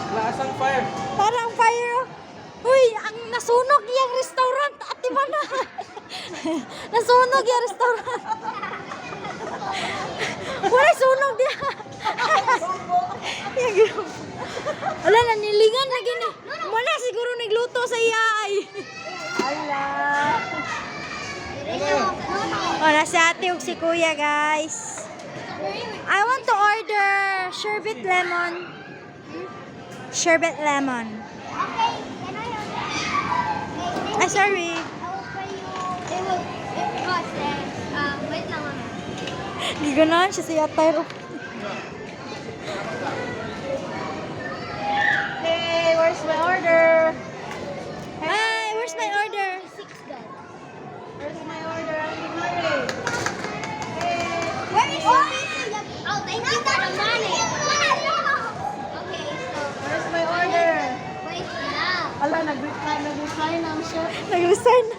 Lasang fire. Parang fire. Uy, ang nasunog yung restaurant. Ate Mana. Nasunog yung restaurant. Wala sunog dia. Wala, nanilingan na gini. Wala, siguro nagluto sa iya ay. Ala. Wala si ate ug si kuya, guys. I want to order sherbet lemon. Sherbet lemon. Okay, can I have that? Ay, sorry. I will pay you. It costs wait lang mama. Giganahan siya siya tayo. Hey, where's my order? Hi, where's my order? 6 guys. Where's my order? I'm hungry. Where is your pizza? Oh, thank you for the money. Okay, so Where's my order? wait now. Ala, nag-reply na ang chef. Nag-resign na.